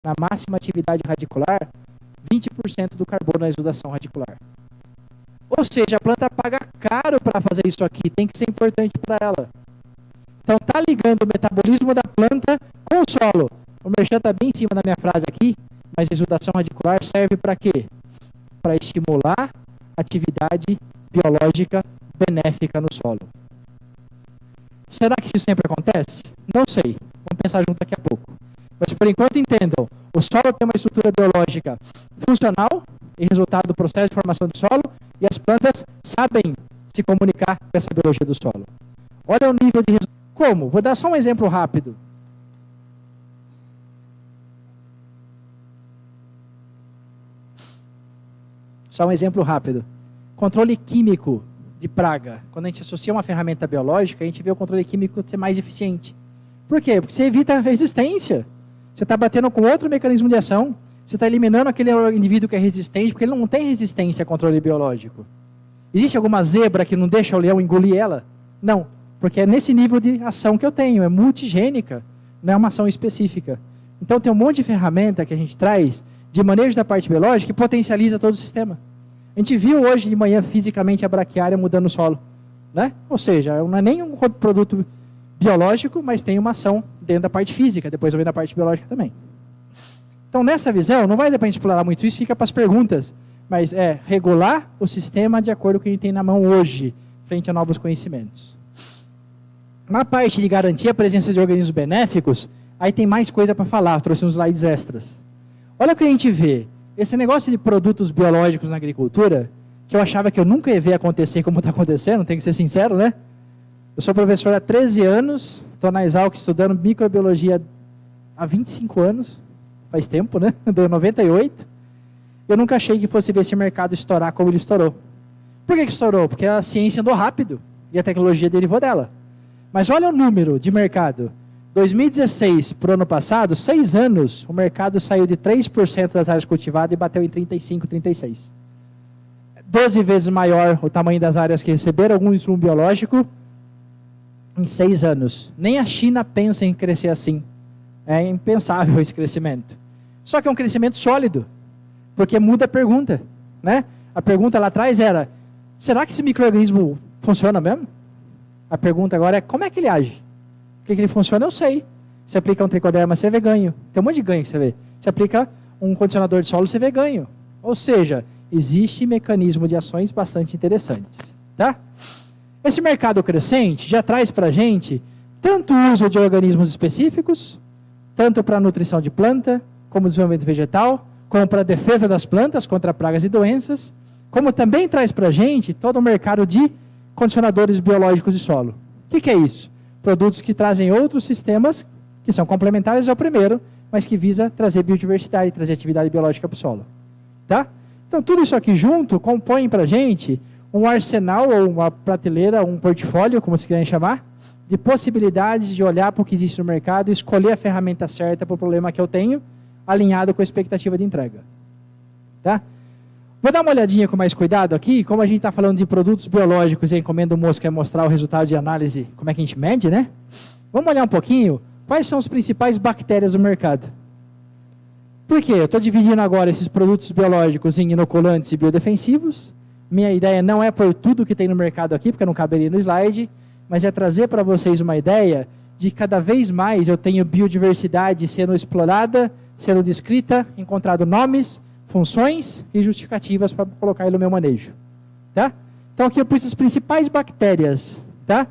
na máxima atividade radicular, 20% do carbono na exudação radicular. Ou seja, a planta paga caro para fazer isso aqui, tem que ser importante para ela. Então, está ligando o metabolismo da planta com o solo. O merchan está bem em cima da minha frase aqui, mas a exudação radicular serve para quê? Para estimular atividade biológica benéfica no solo. Será que isso sempre acontece? Não sei. Vamos pensar junto daqui a pouco. Mas, por enquanto, entendam. O solo tem uma estrutura biológica funcional e resultado do processo de formação do solo, e as plantas sabem se comunicar com essa biologia do solo. Olha o nível de resultado. Como? Vou dar só um exemplo rápido. Só um exemplo rápido. Controle químico de praga. Quando a gente associa uma ferramenta biológica, a gente vê o controle químico ser mais eficiente. Por quê? Porque você evita a resistência. Você está batendo com outro mecanismo de ação. Você está eliminando aquele indivíduo que é resistente, porque ele não tem resistência a controle biológico. Existe alguma zebra que não deixa o leão engolir ela? Não, porque é nesse nível de ação que eu tenho, é multigênica, não é uma ação específica. Então tem um monte de ferramenta que a gente traz de manejo da parte biológica que potencializa todo o sistema. A gente viu hoje de manhã fisicamente a braquiária mudando o solo, né? Ou seja, não é nem um produto biológico, mas tem uma ação dentro da parte física, depois vem da parte biológica também. Então, nessa visão, não vai dar para a gente explorar muito isso, fica para as perguntas, mas é regular o sistema de acordo com o que a gente tem na mão hoje, frente a novos conhecimentos. Na parte de garantir a presença de organismos benéficos, aí tem mais coisa para falar, trouxe uns slides extras. Olha o que a gente vê, esse negócio de produtos biológicos na agricultura, que eu achava que eu nunca ia ver acontecer como está acontecendo, tem que ser sincero, né? Eu sou professor há 13 anos, estou na Exalc estudando microbiologia há 25 anos, faz tempo, né? Deu 98. Eu nunca achei que fosse ver esse mercado estourar como ele estourou. Por que estourou? Porque a ciência andou rápido e a tecnologia derivou dela. Mas olha o número de mercado. 2016 para o ano passado, 6 anos, o mercado saiu de 3% das áreas cultivadas e bateu em 35, 36. 12 vezes maior o tamanho das áreas que receberam algum insumo biológico em 6 anos. Nem a China pensa em crescer assim. É impensável esse crescimento. Só que é um crescimento sólido, porque muda a pergunta, né? A pergunta lá atrás era, será que esse micro-organismo funciona mesmo? A pergunta agora é, como é que ele age? O que ele funciona, eu sei. Se aplica um tricoderma, você vê ganho. Tem um monte de ganho que você vê. Se aplica um condicionador de solo, você vê ganho. Ou seja, existe mecanismo de ações bastante interessantes, tá? Esse mercado crescente já traz para a gente tanto o uso de organismos específicos, tanto para a nutrição de planta, como desenvolvimento vegetal, como para a defesa das plantas contra pragas e doenças, como também traz para a gente todo o mercado de condicionadores biológicos de solo. O que é isso? Produtos que trazem outros sistemas que são complementares ao primeiro, mas que visa trazer biodiversidade, trazer atividade biológica para o solo. Tá? Então, tudo isso aqui junto compõe para a gente um arsenal, ou uma prateleira, um portfólio, como se quiserem chamar, de possibilidades de olhar para o que existe no mercado e escolher a ferramenta certa para o problema que eu tenho, alinhado com a expectativa de entrega. Tá? Vou dar uma olhadinha com mais cuidado aqui, como a gente está falando de produtos biológicos e a encomenda do moço quer mostrar o resultado de análise, como é que a gente mede, né? Vamos olhar um pouquinho quais são as principais bactérias do mercado. Por quê? Eu estou dividindo agora esses produtos biológicos em inoculantes e biodefensivos. Minha ideia não é pôr tudo que tem no mercado aqui, porque não caberia no slide, mas é trazer para vocês uma ideia de cada vez mais eu tenho biodiversidade sendo explorada, sendo descrita, encontrado nomes, funções e justificativas para colocar ele no meu manejo. Tá? Então aqui eu pus as principais bactérias. Tá?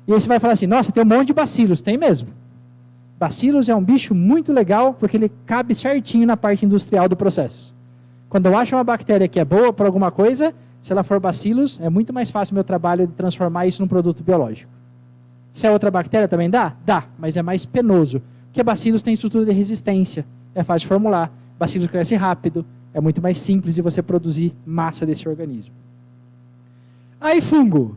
E aí você vai falar assim, nossa, tem um monte de bacilos. Tem mesmo. Bacilos é um bicho muito legal porque ele cabe certinho na parte industrial do processo. Quando eu acho uma bactéria que é boa para alguma coisa, se ela for bacilos, é muito mais fácil o meu trabalho de transformar isso num produto biológico. Se é outra bactéria também dá? Dá, mas é mais penoso. Porque bacilos tem estrutura de resistência, é fácil de formular, bacilos cresce rápido, é muito mais simples de você produzir massa desse organismo. Aí fungo.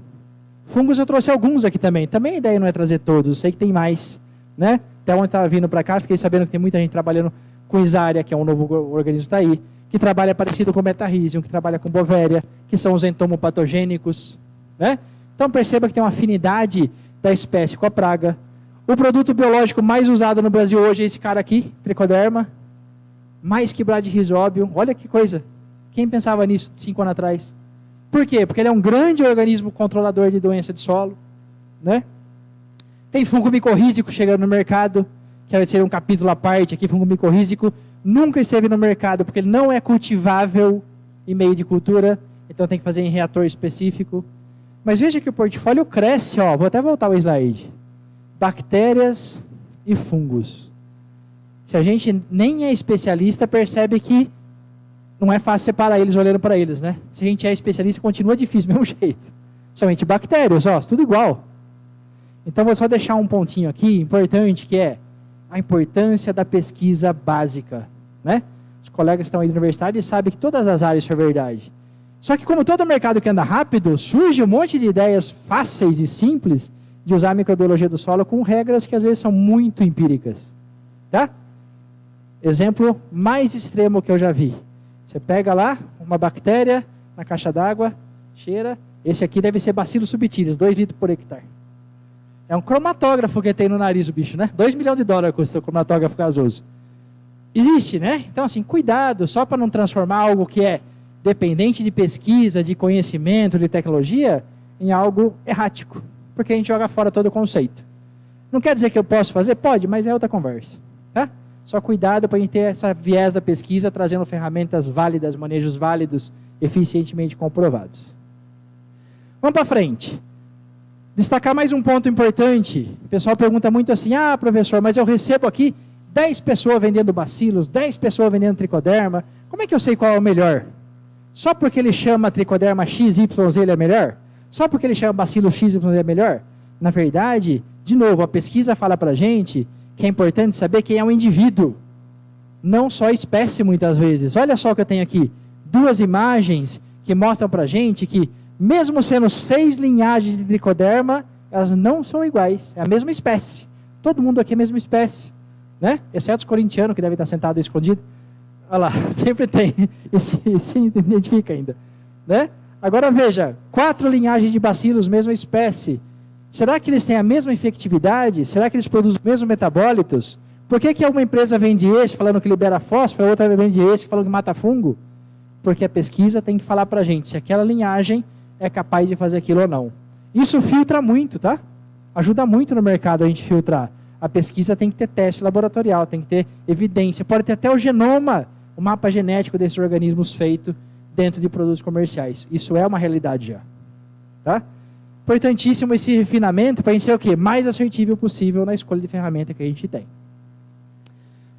Fungos eu trouxe alguns aqui também. Também a ideia não é trazer todos, eu sei que tem mais. Né? Até ontem estava vindo para cá, fiquei sabendo que tem muita gente trabalhando com Isaria, que é um novo organismo que está aí, que trabalha parecido com Metarrhizium, que trabalha com Bovéria, que são os entomopatogênicos. Né? Então perceba que tem uma afinidade da espécie com a praga. O produto biológico mais usado no Brasil hoje é esse cara aqui, Tricoderma. mais que bradyrhizóbio. Olha que coisa. Quem pensava nisso 5 anos atrás? Por quê? Porque ele é um grande organismo controlador de doença de solo, né? Tem fungo micorrízico chegando no mercado, que vai ser um capítulo à parte aqui. Fungo micorrízico nunca esteve no mercado, porque ele não é cultivável em meio de cultura, então tem que fazer em reator específico. Mas veja que o portfólio cresce, ó, vou até voltar o slide. Bactérias e fungos. Se a gente nem é especialista, percebe que não é fácil separar eles olhando para eles, né? Se a gente é especialista, continua difícil do mesmo jeito. Somente bactérias, ó, tudo igual. Então vou só deixar um pontinho aqui, importante, que é a importância da pesquisa básica, né? Os colegas que estão aí da universidade sabem que todas as áreas são verdade. Só que como todo mercado que anda rápido, surge um monte de ideias fáceis e simples de usar a microbiologia do solo com regras que às vezes são muito empíricas, tá? Exemplo mais extremo que eu já vi. Você pega lá uma bactéria na caixa d'água, cheira. Esse aqui deve ser Bacillus subtilis, 2 litros por hectare. É um cromatógrafo que tem no nariz o bicho, né? $2 milhões custa o cromatógrafo gasoso. Existe, né? Então, assim, cuidado, só para não transformar algo que é dependente de pesquisa, de conhecimento, de tecnologia, em algo errático. Porque a gente joga fora todo o conceito. Não quer dizer que eu posso fazer? Pode, mas é outra conversa, tá? Só cuidado para a gente ter essa viés da pesquisa, trazendo ferramentas válidas, manejos válidos, eficientemente comprovados. Vamos para frente. Destacar mais um ponto importante. O pessoal pergunta muito assim, professor, mas eu recebo aqui 10 pessoas vendendo bacilos, 10 pessoas vendendo tricoderma. Como é que eu sei qual é o melhor? Só porque ele chama tricoderma XYZ ele é melhor? Só porque ele chama bacilo XYZ é melhor? Na verdade, de novo, a pesquisa fala para a gente que é importante saber quem é o indivíduo, não só a espécie muitas vezes. Olha só o que eu tenho aqui, 2 imagens que mostram para a gente que mesmo sendo 6 linhagens de tricoderma, elas não são iguais, é a mesma espécie. Todo mundo aqui é a mesma espécie, né? Exceto os corintianos que devem estar sentados escondidos. Olha lá, sempre tem, e se identifica ainda, né? Agora veja, 4 linhagens de bacilos, mesma espécie. Será que eles têm a mesma efetividade? Será que eles produzem os mesmos metabólitos? Por que uma empresa vende esse falando que libera fósforo, a outra vende esse falando que mata fungo? Porque a pesquisa tem que falar para a gente se aquela linhagem é capaz de fazer aquilo ou não. Isso filtra muito, tá? Ajuda muito no mercado a gente filtrar. A pesquisa tem que ter teste laboratorial, tem que ter evidência. Pode ter até o genoma, o mapa genético desses organismos feito dentro de produtos comerciais. Isso é uma realidade já, tá? Importantíssimo esse refinamento para a gente ser o quê? Mais assertivo possível na escolha de ferramenta que a gente tem.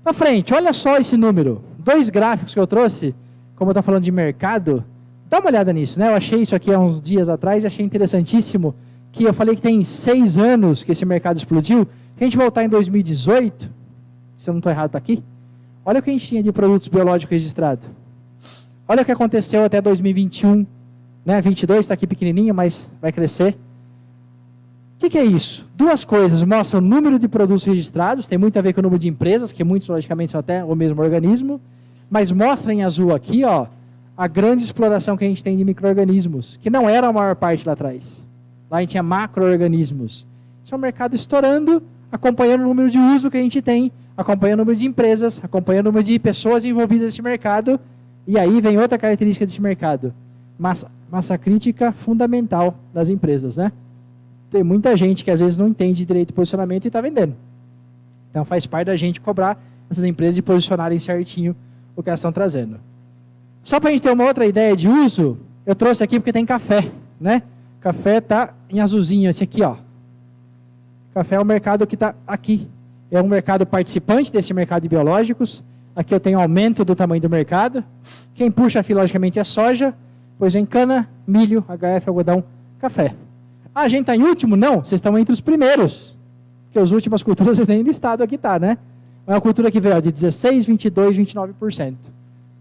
Para frente, olha só esse número. 2 gráficos que eu trouxe, como eu estou falando de mercado, dá uma olhada nisso, né? Eu achei isso aqui há uns dias atrás e achei interessantíssimo, que eu falei que tem 6 anos que esse mercado explodiu. Se a gente voltar em 2018, se eu não estou errado, está aqui. Olha o que a gente tinha de produtos biológicos registrados. Olha o que aconteceu até 2021, né? 22 está aqui pequenininho, mas vai crescer. O que é isso? 2 coisas, mostram o número de produtos registrados, tem muito a ver com o número de empresas, que muitos logicamente são até o mesmo organismo, mas mostra em azul aqui, ó, a grande exploração que a gente tem de micro-organismos, que não era a maior parte lá atrás. Lá a gente tinha macro-organismos. Isso é um mercado estourando, acompanhando o número de uso que a gente tem, acompanhando o número de empresas, acompanhando o número de pessoas envolvidas nesse mercado. E aí vem outra característica desse mercado, massa crítica fundamental das empresas, né? Tem muita gente que às vezes não entende direito de posicionamento e está vendendo. Então faz parte da gente cobrar essas empresas de posicionarem certinho o que elas estão trazendo. Só para a gente ter uma outra ideia de uso, eu trouxe aqui porque tem café, né? Café está em azulzinho, esse aqui, ó. Café é um mercado que está aqui. É um mercado participante desse mercado de biológicos. Aqui eu tenho aumento do tamanho do mercado. Quem puxa aqui, logicamente, é soja. Depois vem cana, milho, HF, algodão, café. A gente está em último? Não, vocês estão entre os primeiros. Porque as últimas culturas você tem listado aqui, tá, né? É uma cultura que veio de 16%, 22%, 29%.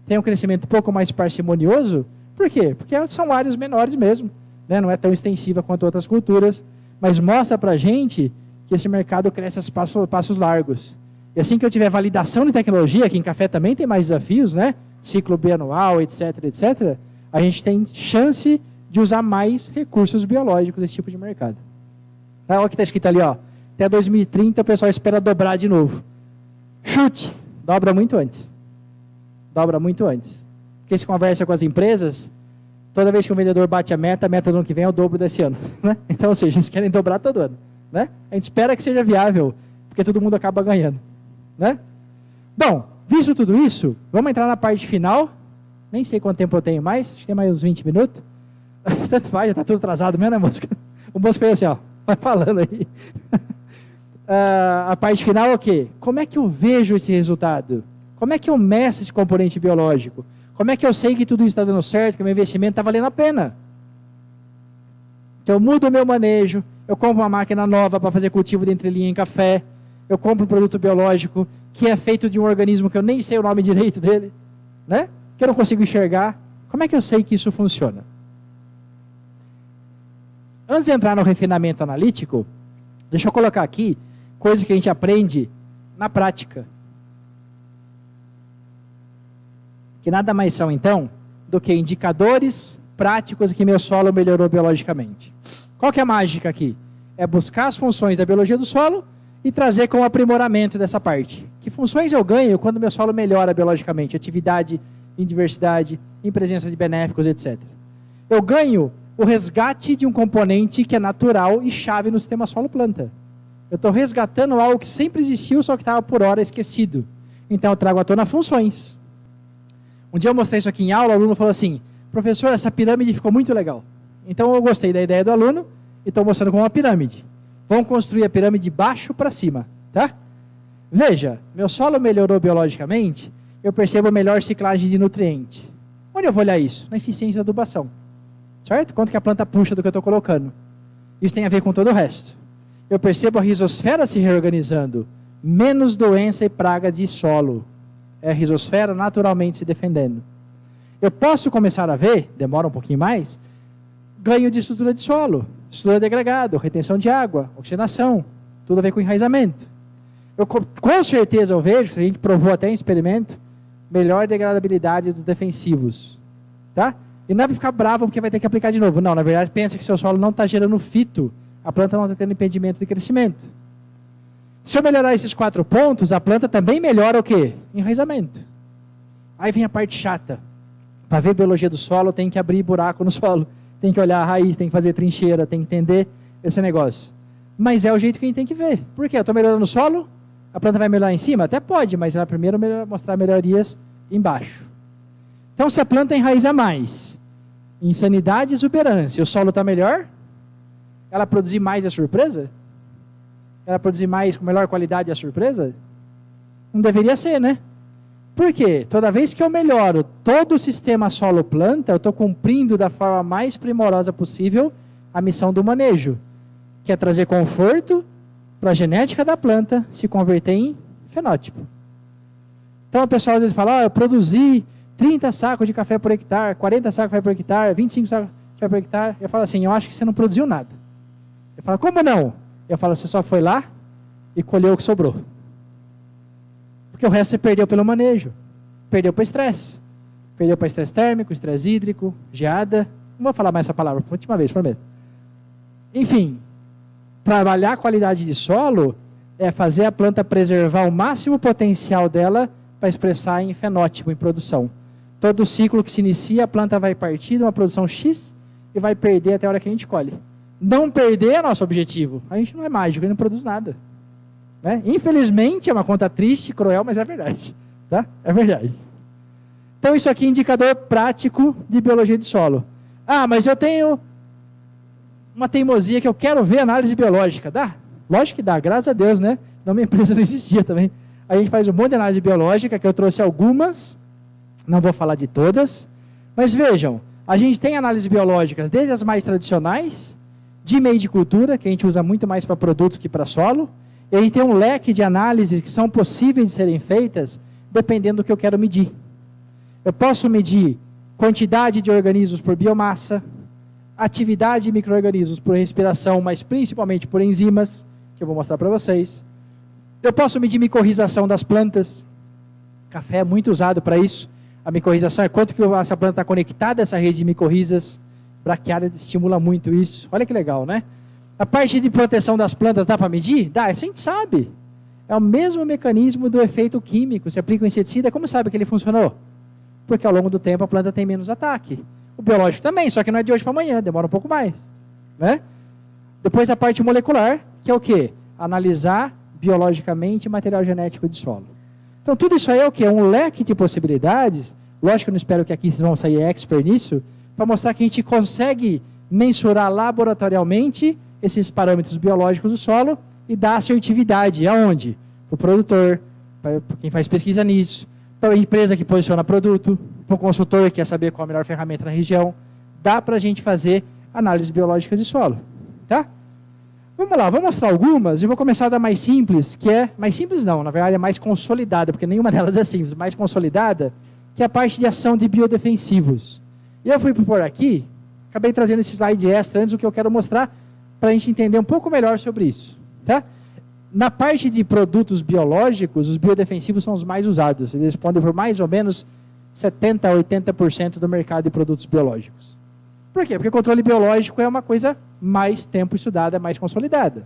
Tem um crescimento um pouco mais parcimonioso. Por quê? Porque são áreas menores mesmo, né? Não é tão extensiva quanto outras culturas. Mas mostra pra gente que esse mercado cresce a passos largos. E assim que eu tiver validação de tecnologia, que em café também tem mais desafios, né? Ciclo bianual, etc, etc. A gente tem chance de usar mais recursos biológicos desse tipo de mercado. Olha o que está escrito ali, ó. Até 2030 o pessoal espera dobrar de novo. Chute, dobra muito antes. dobra muito antes. Porque se conversa com as empresas, toda vez que o vendedor bate a meta do ano que vem é o dobro desse ano. Né? Então, ou seja, eles querem dobrar todo ano. Né? A gente espera que seja viável, porque todo mundo acaba ganhando. Né? Bom, visto tudo isso, vamos entrar na parte final. Nem sei quanto tempo eu tenho mais, acho que tem mais uns 20 minutos. Tanto faz, já está tudo atrasado mesmo, né, Mosca? O Mosca fez assim, ó, vai falando aí. A parte final é o quê? Como é que eu vejo esse resultado? Como é que eu meço esse componente biológico? Como é que eu sei que tudo isso está dando certo, que o meu investimento está valendo a pena? Então, eu mudo o meu manejo, eu compro uma máquina nova para fazer cultivo de entrelinha em café, eu compro um produto biológico que é feito de um organismo que eu nem sei o nome direito dele, né? Que eu não consigo enxergar. Como é que eu sei que isso funciona? Antes de entrar no refinamento analítico, deixa eu colocar aqui coisas que a gente aprende na prática. Que nada mais são, então, do que indicadores práticos que meu solo melhorou biologicamente. Qual que é a mágica aqui? É buscar as funções da biologia do solo e trazer como aprimoramento dessa parte. Que funções eu ganho quando meu solo melhora biologicamente? Atividade, em diversidade, em presença de benéficos, etc. Eu ganho o resgate de um componente que é natural e chave no sistema solo-planta. Eu estou resgatando algo que sempre existiu, só que estava por hora esquecido. Então eu trago à tona funções. Um dia eu mostrei isso aqui em aula, o aluno falou assim, professor, essa pirâmide ficou muito legal. Então eu gostei da ideia do aluno e estou mostrando como uma pirâmide. Vamos construir a pirâmide de baixo para cima, tá? Veja, meu solo melhorou biologicamente, eu percebo melhor ciclagem de nutriente. Onde eu vou olhar isso? Na eficiência da adubação. Certo? Quanto que a planta puxa do que eu estou colocando. Isso tem a ver com todo o resto. Eu percebo a rizosfera se reorganizando. Menos doença e praga de solo. É a rizosfera naturalmente se defendendo. Eu posso começar a ver, demora um pouquinho mais, ganho de estrutura de solo, estrutura de agregado, retenção de água, oxigenação, tudo a ver com enraizamento. Com certeza eu vejo, a gente provou até em experimento, melhor degradabilidade dos defensivos. Tá? E não é para ficar bravo porque vai ter que aplicar de novo. Não, na verdade, pensa que seu solo não está gerando fito, a planta não está tendo impedimento de crescimento. Se eu melhorar esses 4 pontos, a planta também melhora o quê? Enraizamento. Aí vem a parte chata. Para ver biologia do solo, tem que abrir buraco no solo, tem que olhar a raiz, tem que fazer trincheira, tem que entender esse negócio. Mas é o jeito que a gente tem que ver. Por quê? Eu estou melhorando o solo, a planta vai melhorar em cima? Até pode, mas ela primeiro mostrar melhorias embaixo. Então, se a planta enraiza mais, em sanidade e exuberância, o solo está melhor, ela produzir mais é surpresa? Ela produzir mais com melhor qualidade é surpresa? Não deveria ser, né? Por quê? Toda vez que eu melhoro todo o sistema solo-planta, eu estou cumprindo da forma mais primorosa possível a missão do manejo, que é trazer conforto para a genética da planta se converter em fenótipo. Então, o pessoal às vezes fala, eu produzi 30 sacos de café por hectare, 40 sacos de café por hectare, 25 sacos de café por hectare. Eu falo assim, eu acho que você não produziu nada. Eu falo, como não? Eu falo, você só foi lá e colheu o que sobrou. Porque o resto você perdeu pelo manejo. Perdeu para estresse. Perdeu para estresse térmico, estresse hídrico, geada. Não vou falar mais essa palavra, última vez, prometo. Enfim, trabalhar a qualidade de solo é fazer a planta preservar o máximo potencial dela para expressar em fenótipo, em produção. Todo ciclo que se inicia, a planta vai partir de uma produção X e vai perder até a hora que a gente colhe. Não perder é nosso objetivo. A gente não é mágico, a gente não produz nada. Né? Infelizmente, é uma conta triste, cruel, mas é verdade. Tá? É verdade. Então, isso aqui é indicador prático de biologia de solo. Ah, mas eu tenho uma teimosia que eu quero ver análise biológica. Dá? Lógico que dá, graças a Deus, né? Senão minha empresa não existia também. A gente faz um monte de análise biológica, que eu trouxe algumas, não vou falar de todas, mas vejam, a gente tem análises biológicas, desde as mais tradicionais, de meio de cultura, que a gente usa muito mais para produtos que para solo, e a gente tem um leque de análises que são possíveis de serem feitas, dependendo do que eu quero medir. Eu posso medir quantidade de organismos por biomassa, atividade de micro-organismos por respiração, mas principalmente por enzimas, que eu vou mostrar para vocês. Eu posso medir micorrização das plantas. Café é muito usado para isso. A micorrização é quanto que essa planta está conectada a essa rede de micorrizas. Braquiária estimula muito isso. Olha que legal, né? A parte de proteção das plantas dá para medir? Dá, isso a gente sabe. É o mesmo mecanismo do efeito químico. Você aplica o inseticida, como sabe que ele funcionou? porque ao longo do tempo a planta tem menos ataque. O biológico também, só que não é de hoje para amanhã, demora um pouco mais, né? Depois a parte molecular, que é o quê? Analisar biologicamente material genético de solo. Então tudo isso aí é o quê? Um leque de possibilidades. Lógico que eu não espero que aqui vocês vão sair expert nisso, para mostrar que a gente consegue mensurar laboratorialmente esses parâmetros biológicos do solo e dar assertividade. Aonde? Para o produtor, para quem faz pesquisa nisso, para a empresa que posiciona produto, para o consultor que quer saber qual a melhor ferramenta na região. Dá para a gente fazer análises biológicas de solo. Tá? Vamos lá, vou mostrar algumas e vou começar da mais simples, que é... Mais simples não, na verdade é mais consolidada, porque nenhuma delas é simples. Mais consolidada, que é a parte de ação de biodefensivos. E eu fui propor aqui, acabei trazendo esse slide extra antes do que eu quero mostrar, para a gente entender um pouco melhor sobre isso. Tá? Na parte de produtos biológicos, os biodefensivos são os mais usados. Eles respondem por mais ou menos 70% a 80% do mercado de produtos biológicos. Por quê? Porque o controle biológico é uma coisa mais tempo estudada, mais consolidada.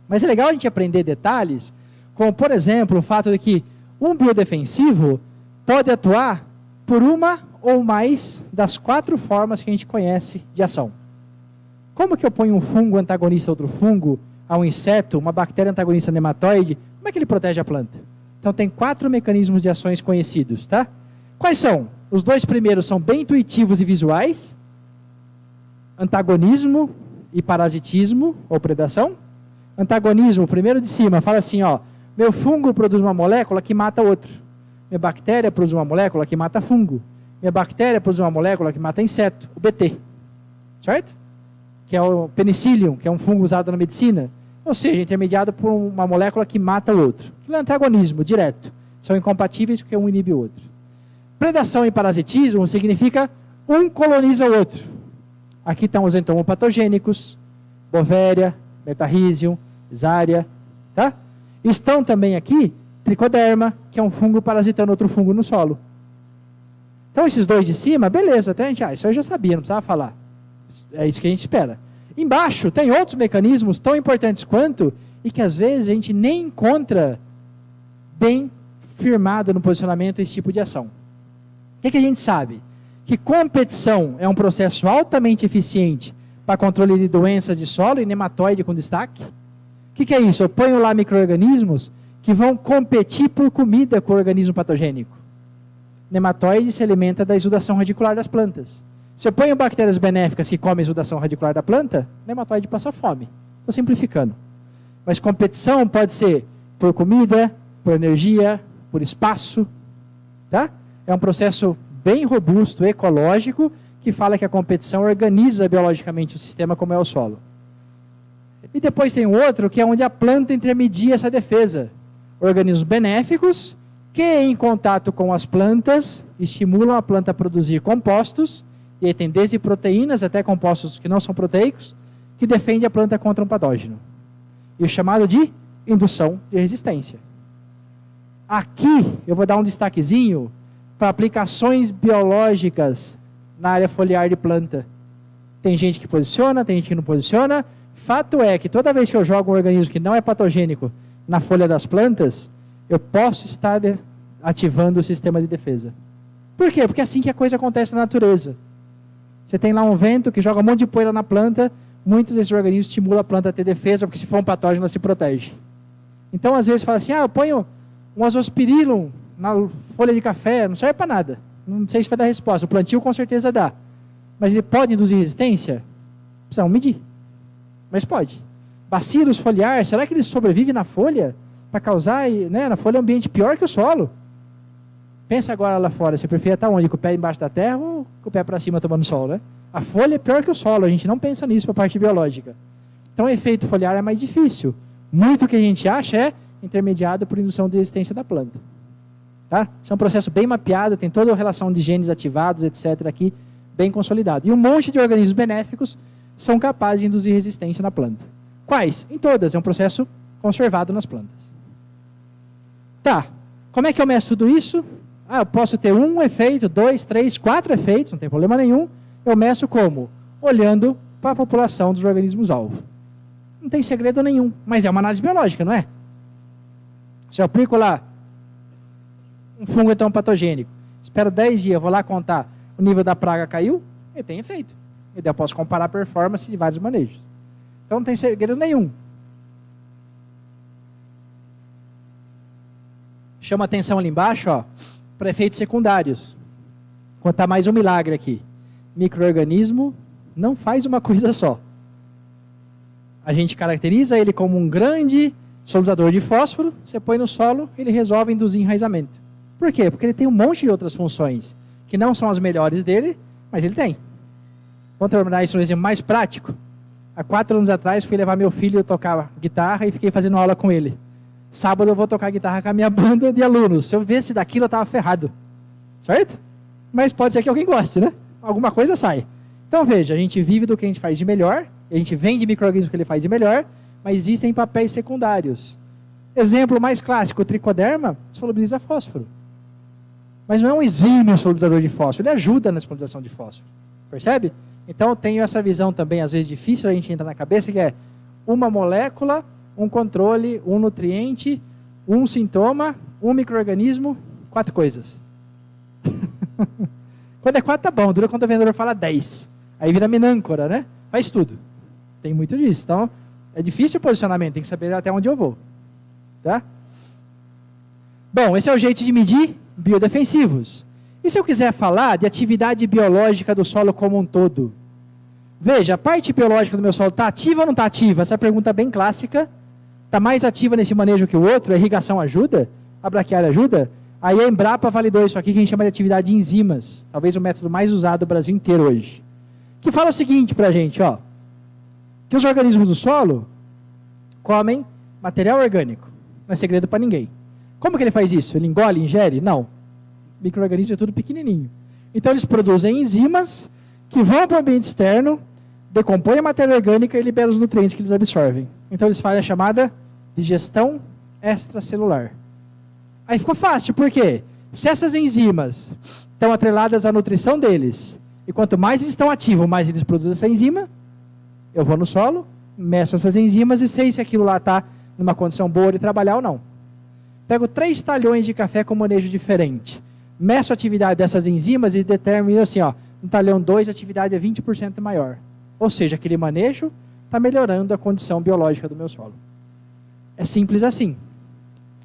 Mas é legal a gente aprender detalhes, como, por exemplo, o fato de que um biodefensivo pode atuar por uma ou mais das 4 formas que a gente conhece de ação. Como que eu ponho um fungo antagonista a outro fungo, a um inseto, uma bactéria antagonista a nematóide? Como é que ele protege a planta? Então tem 4 mecanismos de ações conhecidos, tá? Quais são? Os 2 primeiros são bem intuitivos e visuais. Antagonismo e parasitismo, ou predação. Antagonismo, primeiro de cima, fala assim, ó, meu fungo produz uma molécula que mata outro. Minha bactéria produz uma molécula que mata fungo. Minha bactéria produz uma molécula que mata inseto, o BT. Certo? Que é o penicillium, que é um fungo usado na medicina. Ou seja, intermediado por uma molécula que mata o outro. Aquilo é antagonismo, direto. São incompatíveis porque um inibe o outro. Predação e parasitismo significa um coloniza o outro. Aqui estão os entomopatogênicos, Bovéria, Metarrhizium, Zária, tá? Estão também aqui Tricoderma, que é um fungo parasitando outro fungo no solo. Então esses 2 de cima, beleza, até a gente, isso eu já sabia, não precisava falar. É isso que a gente espera. Embaixo tem outros mecanismos tão importantes quanto e que às vezes a gente nem encontra bem firmado no posicionamento esse tipo de ação. O que a gente sabe? Que competição é um processo altamente eficiente para controle de doenças de solo e nematóide com destaque. O que é isso? Eu ponho lá micro-organismos que vão competir por comida com o organismo patogênico. Nematóide se alimenta da exudação radicular das plantas. Se eu ponho bactérias benéficas que comem a exudação radicular da planta, nematóide passa fome. Estou simplificando. Mas competição pode ser por comida, por energia, por espaço. Tá? É um processo bem robusto, ecológico, que fala que a competição organiza biologicamente o sistema como é o solo. E depois tem um outro, que é onde a planta intermedia essa defesa. Organismos benéficos, que em contato com as plantas, estimulam a planta a produzir compostos, e aí tem desde proteínas até compostos que não são proteicos, que defendem a planta contra um patógeno. E o chamado de indução de resistência. Aqui eu vou dar um destaquezinho para aplicações biológicas na área foliar de planta. Tem gente que posiciona, tem gente que não posiciona. Fato é que toda vez que eu jogo um organismo que não é patogênico na folha das plantas, eu posso estar ativando o sistema de defesa. Por quê? Porque é assim que a coisa acontece na natureza. Você tem lá um vento que joga um monte de poeira na planta, muitos desses organismos estimulam a planta a ter defesa, porque se for um patógeno ela se protege. Então às vezes fala assim, eu ponho um azospirillum na folha de café, não serve para nada. Não sei se vai dar resposta. O plantio com certeza dá. Mas ele pode induzir resistência? Precisamos medir. Mas pode. Bacilos foliar, será que ele sobrevive na folha? Para causar, né, na folha ambiente pior que o solo? Pensa agora lá fora, você prefere estar onde? Com o pé embaixo da terra ou com o pé para cima tomando sol, né? A folha é pior que o solo, a gente não pensa nisso para a parte biológica. Então o efeito foliar é mais difícil. Muito que a gente acha é intermediado por indução de resistência da planta. Tá? Isso é um processo bem mapeado, tem toda a relação de genes ativados, etc. aqui, bem consolidado. E um monte de organismos benéficos são capazes de induzir resistência na planta. Quais? Em todas, é um processo conservado nas plantas. Tá, como é que eu meço tudo isso? Eu posso ter um efeito, 2, 3, 4 efeitos, não tem problema nenhum. Eu meço como? Olhando para a população dos organismos-alvo. Não tem segredo nenhum, mas é uma análise biológica, não é? Se eu aplico lá um fungo entomopatogênico Espero 10 dias, vou lá contar, o nível da praga caiu, ele tem efeito. E daí eu posso comparar a performance de vários manejos. Então não tem segredo nenhum. Chama atenção ali embaixo, ó, para efeitos secundários. Vou contar mais um milagre aqui. Micro-organismo não faz uma coisa só. A gente caracteriza ele como um grande solubilizador de fósforo, você põe no solo, ele resolve induzir enraizamento. Por quê? Porque ele tem um monte de outras funções, que não são as melhores dele, mas ele tem. Vamos terminar isso no exemplo mais prático. Há 4 anos atrás, fui levar meu filho a tocar guitarra e fiquei fazendo aula com ele. Sábado eu vou tocar guitarra com a minha banda de alunos. Se eu visse daquilo, eu estava ferrado. Certo? Mas pode ser que alguém goste, né? Alguma coisa sai. Então veja, a gente vive do que a gente faz de melhor, a gente vende micro-organismos que ele faz de melhor, mas existem papéis secundários. Exemplo mais clássico, o tricoderma solubiliza fósforo. Mas não é um exímio solubilizador de fósforo, ele ajuda na solubilização de fósforo. Percebe? Então eu tenho essa visão também, às vezes difícil a gente entrar na cabeça, que é uma molécula, um controle, um nutriente, um sintoma, um micro-organismo, 4 coisas. Quando é 4 tá bom, dura quando o vendedor fala 10. Aí vira minâncora, né? Faz tudo. Tem muito disso. Então, é difícil o posicionamento, tem que saber até onde eu vou. Tá? Bom, esse é o jeito de medir biodefensivos. E se eu quiser falar de atividade biológica do solo como um todo? Veja, a parte biológica do meu solo está ativa ou não está ativa? Essa pergunta é bem clássica. Está mais ativa nesse manejo que o outro? A irrigação ajuda? A braquiária ajuda? Aí a Embrapa validou isso aqui que a gente chama de atividade de enzimas. Talvez o método mais usado no Brasil inteiro hoje. Que fala o seguinte para a gente, ó. Que os organismos do solo comem material orgânico. Não é segredo para ninguém. Como que ele faz isso? Ele engole, ingere? Não. Micro-organismo é tudo pequenininho. Então eles produzem enzimas que vão para o ambiente externo, decompõem a matéria orgânica e liberam os nutrientes que eles absorvem. Então eles fazem a chamada digestão extracelular. Aí ficou fácil, por quê? Se essas enzimas estão atreladas à nutrição deles, e quanto mais eles estão ativos, mais eles produzem essa enzima, eu vou no solo, meço essas enzimas e sei se aquilo lá está numa condição boa de trabalhar ou não. Pego 3 talhões de café com manejo diferente, meço a atividade dessas enzimas e determino assim, ó, no talhão 2 a atividade é 20% maior. Ou seja, aquele manejo está melhorando a condição biológica do meu solo. É simples assim.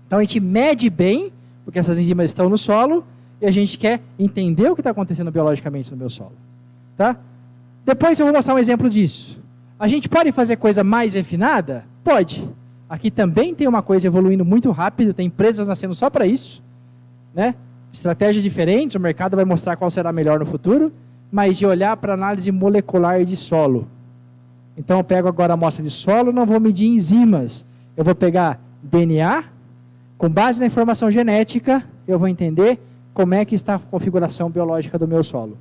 Então a gente mede bem, porque essas enzimas estão no solo, e a gente quer entender o que está acontecendo biologicamente no meu solo. Tá? Depois eu vou mostrar um exemplo disso. A gente pode fazer coisa mais refinada? Pode. Aqui também tem uma coisa evoluindo muito rápido, tem empresas nascendo só para isso, né? Estratégias diferentes, o mercado vai mostrar qual será melhor no futuro, mas de olhar para análise molecular de solo. Então eu pego agora a amostra de solo, não vou medir enzimas, eu vou pegar DNA, com base na informação genética, eu vou entender como é que está a configuração biológica do meu solo.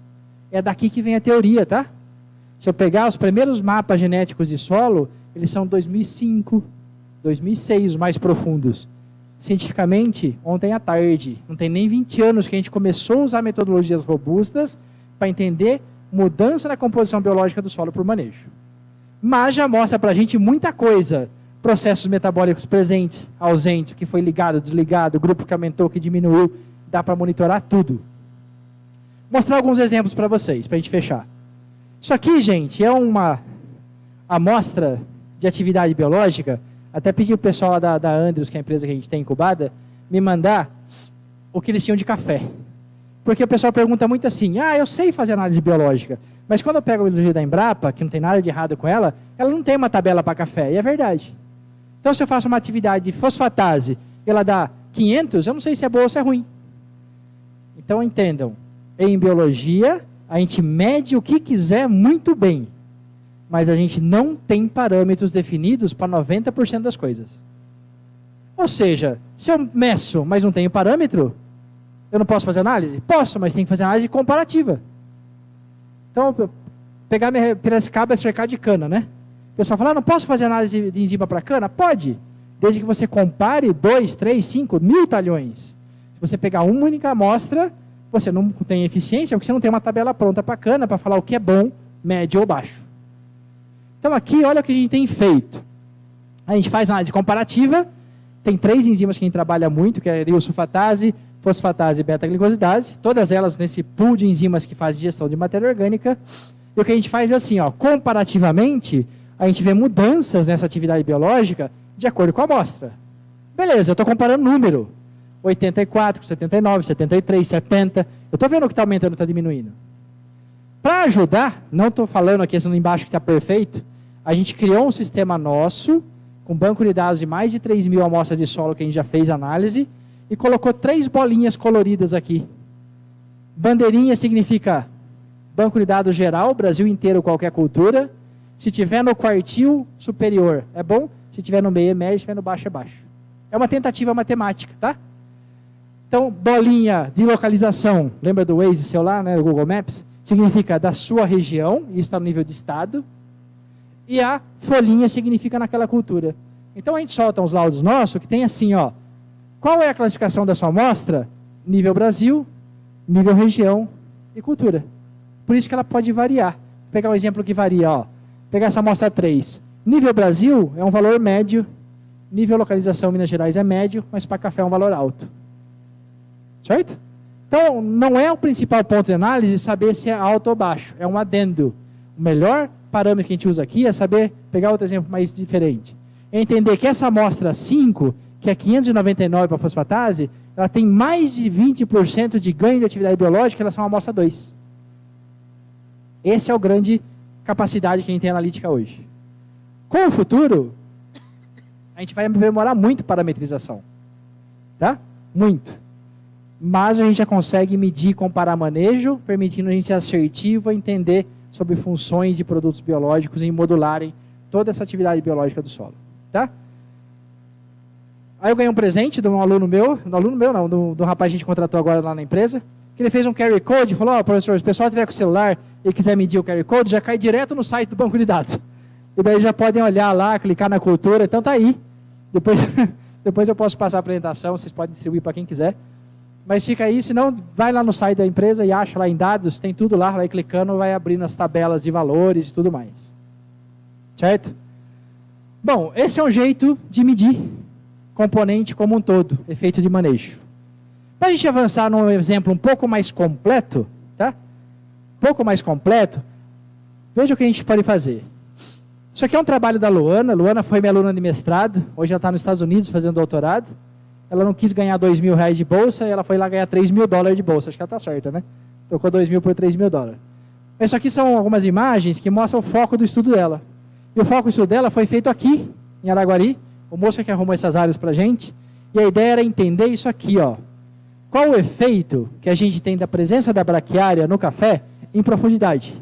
É daqui que vem a teoria, tá? Se eu pegar os primeiros mapas genéticos de solo, eles são 2005, 2006, os mais profundos. Cientificamente, ontem à tarde, não tem nem 20 anos que a gente começou a usar metodologias robustas para entender mudança na composição biológica do solo por manejo. Mas já mostra para a gente muita coisa. Processos metabólicos presentes, ausentes, que foi ligado, desligado, grupo que aumentou, que diminuiu, dá para monitorar tudo. Vou mostrar alguns exemplos para vocês, para a gente fechar. Isso aqui, gente, é uma amostra de atividade biológica. Até pedi o pessoal lá da Andrews, que é a empresa que a gente tem incubada, me mandar o que eles tinham de café. Porque o pessoal pergunta muito assim, eu sei fazer análise biológica, mas quando eu pego a biologia da Embrapa, que não tem nada de errado com ela não tem uma tabela para café, e é verdade. Então, se eu faço uma atividade de fosfatase e ela dá 500, eu não sei se é boa ou se é ruim. Então, entendam, em biologia, a gente mede o que quiser muito bem, mas a gente não tem parâmetros definidos para 90% das coisas. Ou seja, se eu meço, mas não tenho parâmetro, eu não posso fazer análise? Posso, mas tem que fazer análise comparativa. Então, pegar minha Piracicaba é cercado de cana, né? O pessoal fala, não posso fazer análise de enzima para cana? Pode, desde que você compare 2, 3, 5, 1000 talhões. Se você pegar uma única amostra, você não tem eficiência, porque você não tem uma tabela pronta para cana, para falar o que é bom, médio ou baixo. Então aqui, olha o que a gente tem feito. A gente faz análise comparativa, tem 3 enzimas que a gente trabalha muito, que é a sulfatase, fosfatase e beta-glicosidase, todas elas nesse pool de enzimas que faz digestão de matéria orgânica. E o que a gente faz é assim, ó, comparativamente, a gente vê mudanças nessa atividade biológica de acordo com a amostra. Beleza, eu estou comparando número. 84, 79, 73, 70. Eu estou vendo que está aumentando, está diminuindo. Para ajudar, não estou falando aqui assim embaixo que está perfeito, a gente criou um sistema nosso, com banco de dados de mais de 3.000 amostras de solo que a gente já fez análise, e colocou 3 bolinhas coloridas aqui. Bandeirinha significa banco de dados geral, Brasil inteiro, qualquer cultura. Se tiver no quartil superior, é bom. Se tiver no meio, é médio. Se tiver no baixo, é baixo. É uma tentativa matemática, tá? Então, bolinha de localização, lembra do Waze seu lá, né, do Google Maps? Significa da sua região, isso está no nível de estado. E a folhinha significa naquela cultura. Então, a gente solta uns laudos nossos que tem assim, ó. Qual é a classificação da sua amostra? Nível Brasil, nível região e cultura. Por isso que ela pode variar. Vou pegar um exemplo que varia, ó. Pegar essa amostra 3. Nível Brasil é um valor médio. Nível localização Minas Gerais é médio, mas para café é um valor alto. Certo? Então, não é o principal ponto de análise saber se é alto ou baixo. É um adendo. O melhor parâmetro que a gente usa aqui é saber, pegar outro exemplo mais diferente. É entender que essa amostra 5, que é 599 para fosfatase, ela tem mais de 20% de ganho de atividade biológica em relação à amostra 2. Essa é a grande capacidade que a gente tem analítica hoje. Com o futuro, a gente vai aprimorar muito parametrização. Tá? Muito. Mas a gente já consegue medir, comparar manejo, permitindo a gente ser assertivo a entender sobre funções de produtos biológicos e modularem toda essa atividade biológica do solo. Tá? Aí eu ganhei um presente de um aluno meu, do rapaz que a gente contratou agora lá na empresa, que ele fez um carry code, falou, ó, professor, se o pessoal tiver com o celular e quiser medir o carry code, já cai direto no site do banco de dados. E daí já podem olhar lá, clicar na cultura, então tá aí. Depois eu posso passar a apresentação, vocês podem distribuir para quem quiser. Mas fica aí, senão vai lá no site da empresa e acha lá em dados, tem tudo lá, vai clicando, vai abrindo as tabelas de valores e tudo mais. Certo? Bom, esse é um jeito de medir componente como um todo, efeito de manejo. Para a gente avançar num exemplo um pouco mais completo, tá? Um pouco mais completo, veja o que a gente pode fazer. Isso aqui é um trabalho da Luana. Luana foi minha aluna de mestrado, hoje ela está nos Estados Unidos fazendo doutorado. Ela não quis ganhar R$2.000 de bolsa e ela foi lá ganhar $3.000 de bolsa. Acho que ela está certa, né? Trocou 2.000 por $3.000. Mas isso aqui são algumas imagens que mostram o foco do estudo dela. E o foco do estudo dela foi feito aqui, em Araguari. O moço que arrumou essas áreas para a gente. E a ideia era entender isso aqui, ó. Qual o efeito que a gente tem da presença da braquiária no café em profundidade?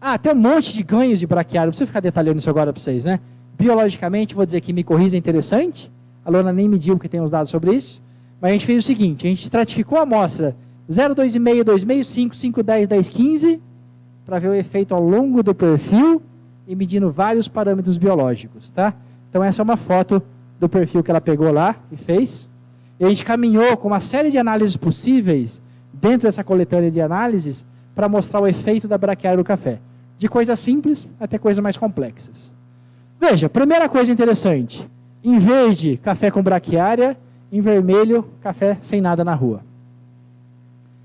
Ah, tem um monte de ganhos de braquiária. Não preciso ficar detalhando isso agora para vocês, né? Biologicamente, vou dizer que micorriza é interessante. A Luana nem mediu porque tem uns dados sobre isso. Mas a gente fez o seguinte, a gente estratificou a amostra 0, 2,5, 2,5, 5, 5, 10, 10, 15, para ver o efeito ao longo do perfil e medindo vários parâmetros biológicos, tá? Então essa é uma foto do perfil que ela pegou lá e fez. E a gente caminhou com uma série de análises possíveis dentro dessa coletânea de análises para mostrar o efeito da braquiária do café. De coisas simples até coisas mais complexas. Veja, primeira coisa interessante. Em verde, café com braquiária. Em vermelho, café sem nada na rua.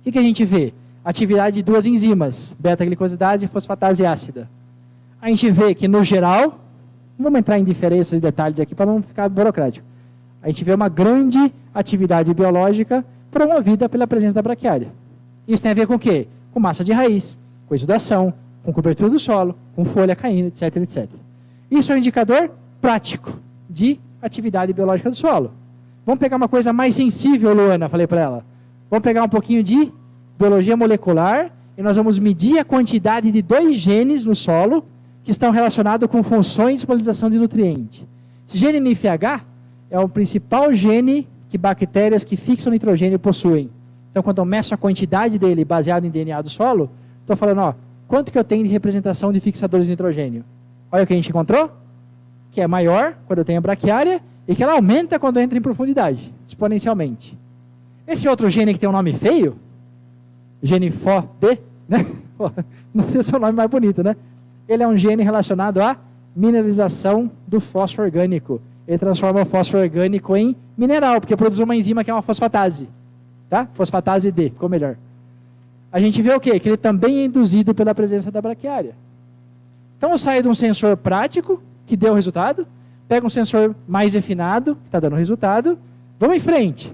O que a gente vê? Atividade de duas enzimas, beta-glicosidase e fosfatase ácida. A gente vê que, no geral, não vamos entrar em diferenças e detalhes aqui para não ficar burocrático. A gente vê uma grande atividade biológica promovida pela presença da braquiária. Isso tem a ver com o quê? Com massa de raiz, com exudação, com cobertura do solo, com folha caindo, etc, etc. Isso é um indicador prático de atividade biológica do solo. Vamos pegar uma coisa mais sensível, Luana, falei para ela. Vamos pegar um pouquinho de biologia molecular e nós vamos medir a quantidade de 2 genes no solo que estão relacionados com funções de disponibilização de nutriente. Esse gene NFH é o principal gene que bactérias que fixam nitrogênio possuem. Então, quando eu meço a quantidade dele baseado em DNA do solo, estou falando, ó, quanto que eu tenho de representação de fixadores de nitrogênio? Olha o que a gente encontrou, que é maior quando eu tenho a braquiária e que ela aumenta quando entra em profundidade, exponencialmente. Esse outro gene que tem um nome feio, gene FOD, né? Não sei se é o nome mais bonito, né? Ele é um gene relacionado à mineralização do fósforo orgânico. Ele transforma o fósforo orgânico em mineral, porque produz uma enzima que é uma fosfatase. tá? Fosfatase D, ficou melhor. A gente vê o quê? Que ele também é induzido pela presença da braquiária. Então eu saio de um sensor prático, que deu resultado, pego um sensor mais refinado, que está dando resultado, vamos em frente.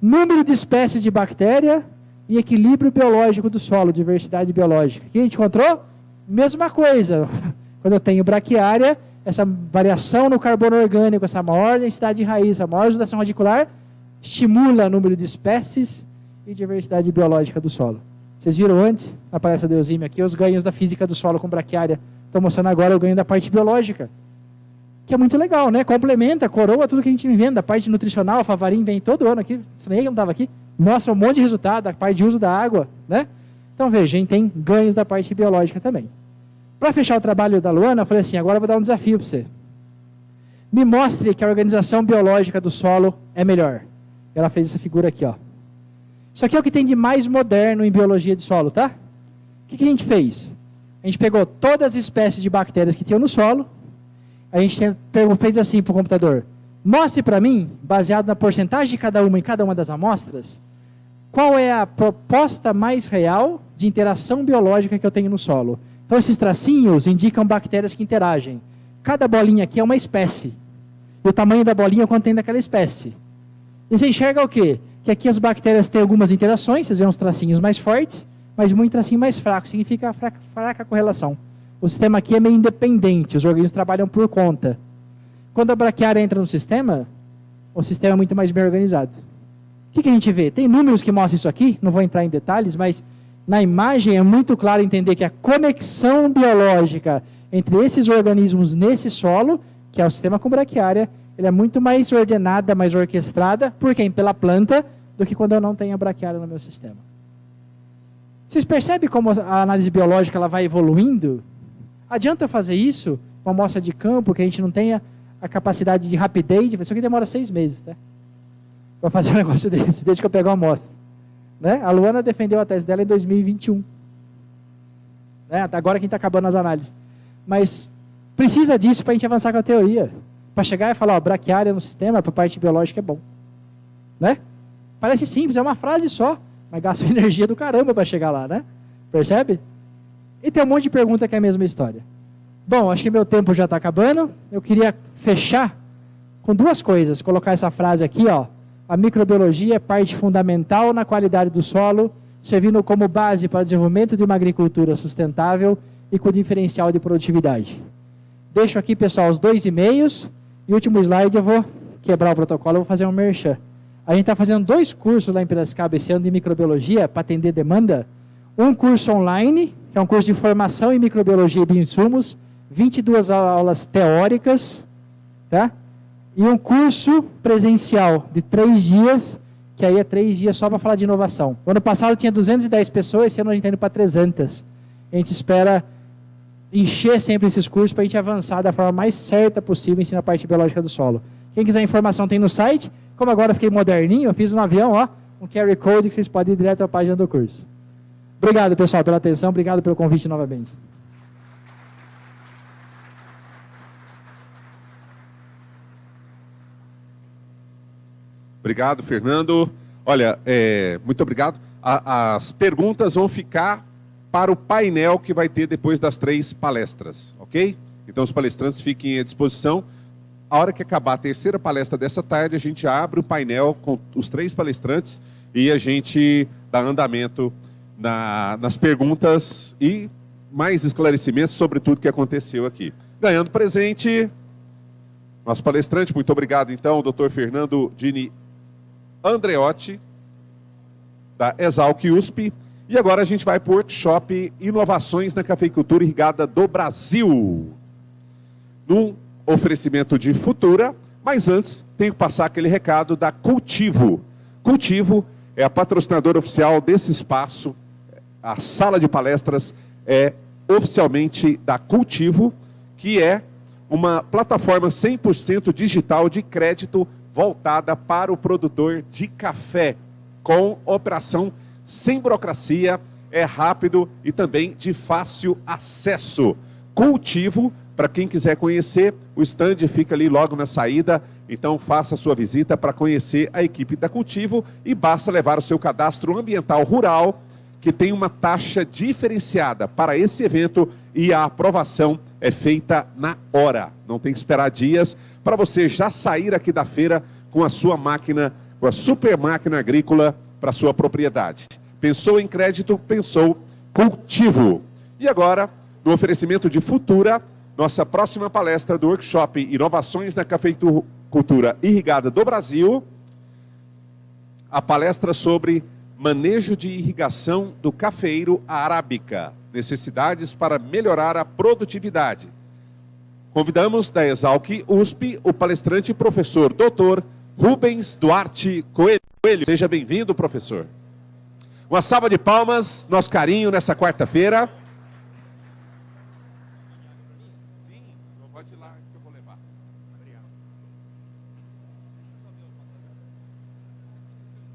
Número de espécies de bactéria e equilíbrio biológico do solo, diversidade biológica. O que a gente encontrou? Mesma coisa. Quando eu tenho braquiária, essa variação no carbono orgânico, essa maior densidade de raiz, a maior exudação radicular, estimula o número de espécies e diversidade biológica do solo. Vocês viram antes, na palestra do Eusímio aqui, os ganhos da física do solo com braquiária. Estou mostrando agora o ganho da parte biológica, que é muito legal, né? Complementa, coroa tudo que a gente vem vendo. Da parte nutricional, a Favarim vem todo ano aqui, estranhei que não estava aqui, mostra um monte de resultado, da parte de uso da água, né? Então veja, a gente tem ganhos da parte biológica também. Para fechar o trabalho da Luana, eu falei assim, agora eu vou dar um desafio para você. Me mostre que a organização biológica do solo é melhor. Ela fez essa figura aqui, ó. Isso aqui é o que tem de mais moderno em biologia de solo, tá? O que a gente fez? A gente pegou todas as espécies de bactérias que tinham no solo, a gente fez assim para o computador, mostre para mim, baseado na porcentagem de cada uma em cada uma das amostras, qual é a proposta mais real de interação biológica que eu tenho no solo. Então esses tracinhos indicam bactérias que interagem. Cada bolinha aqui é uma espécie. E o tamanho da bolinha é quanto tem daquela espécie. E você enxerga o quê? Que aqui as bactérias têm algumas interações, vocês vêem uns tracinhos mais fortes, mas muito tracinho mais fraco, significa fraca correlação. O sistema aqui é meio independente, os organismos trabalham por conta. Quando a braquiária entra no sistema, o sistema é muito mais bem organizado. O que a gente vê? Tem números que mostram isso aqui, não vou entrar em detalhes, mas na imagem é muito claro entender que a conexão biológica entre esses organismos nesse solo, que é o sistema com braquiária, ele é muito mais ordenada, mais orquestrada, por quem? Pela planta, do que quando eu não tenho a braquiária no meu sistema. Vocês percebem como a análise biológica ela vai evoluindo? Adianta eu fazer isso, uma amostra de campo, que a gente não tenha a capacidade de rapidez, isso aqui demora 6 meses, tá? Para fazer um negócio desse, desde que eu pegar uma amostra. Né? A Luana defendeu a tese dela em 2021. Né? Agora quem está acabando as análises. Mas precisa disso para a gente avançar com a teoria. Para chegar e falar, ó, braquiária no sistema, para a parte biológica é bom. Né? Parece simples, é uma frase só, mas gasta energia do caramba para chegar lá, né? Percebe? E tem um monte de pergunta que é a mesma história. Bom, acho que meu tempo já está acabando. Eu queria fechar com 2 coisas. Colocar essa frase aqui, ó. A microbiologia é parte fundamental na qualidade do solo, servindo como base para o desenvolvimento de uma agricultura sustentável e com diferencial de produtividade. Deixo aqui, pessoal, os 2 e-mails. E o último slide eu vou quebrar o protocolo, eu vou fazer um merchan. A gente está fazendo 2 cursos lá em Piracicaba esse ano de microbiologia para atender demanda. Um curso online, que é um curso de formação em microbiologia e bioinsumos, 22 aulas teóricas, tá? E um curso presencial de 3 dias, que aí é 3 dias só para falar de inovação. O ano passado tinha 210 pessoas, esse ano a gente está indo para 300. A gente espera encher sempre esses cursos para a gente avançar da forma mais certa possível, ensinar a parte biológica do solo. Quem quiser informação tem no site. Como agora eu fiquei moderninho, eu fiz no avião, ó, um QR Code que vocês podem ir direto à página do curso. Obrigado, pessoal, pela atenção. Obrigado pelo convite novamente. Obrigado, Fernando. Olha, muito obrigado. As perguntas vão ficar para o painel que vai ter depois das 3 palestras, ok? Então os palestrantes fiquem à disposição. A hora que acabar a 3ª palestra dessa tarde, a gente abre o painel com os 3 palestrantes e a gente dá andamento nas perguntas e mais esclarecimentos sobre tudo que aconteceu aqui. Ganhando presente, nosso palestrante, muito obrigado então, o Dr. Fernando Dini Andreotti, da Exalc USP. E agora a gente vai para o workshop Inovações na Cafeicultura Irrigada do Brasil. Num oferecimento de Futura, mas antes tenho que passar aquele recado da Cultivo. Cultivo é a patrocinadora oficial desse espaço. A sala de palestras é oficialmente da Cultivo, que é uma plataforma 100% digital de crédito voltada para o produtor de café, com operação sem burocracia, é rápido e também de fácil acesso. Cultivo.com.br. Para quem quiser conhecer, o stand fica ali logo na saída, então faça a sua visita para conhecer a equipe da Cultivo e basta levar o seu cadastro ambiental rural, que tem uma taxa diferenciada para esse evento e a aprovação é feita na hora. Não tem que esperar dias para você já sair aqui da feira com a sua máquina, com a super máquina agrícola para sua propriedade. Pensou em crédito? Pensou Cultivo. E agora, no oferecimento de Futura, nossa próxima palestra do workshop Inovações na Cafeicultura Irrigada do Brasil, a palestra sobre manejo de irrigação do cafeiro arábica, necessidades para melhorar a produtividade. Convidamos da Exalc USP o palestrante professor Dr. Rubens Duarte Coelho. Seja bem-vindo, professor. Uma salva de palmas, nosso carinho nessa quarta-feira.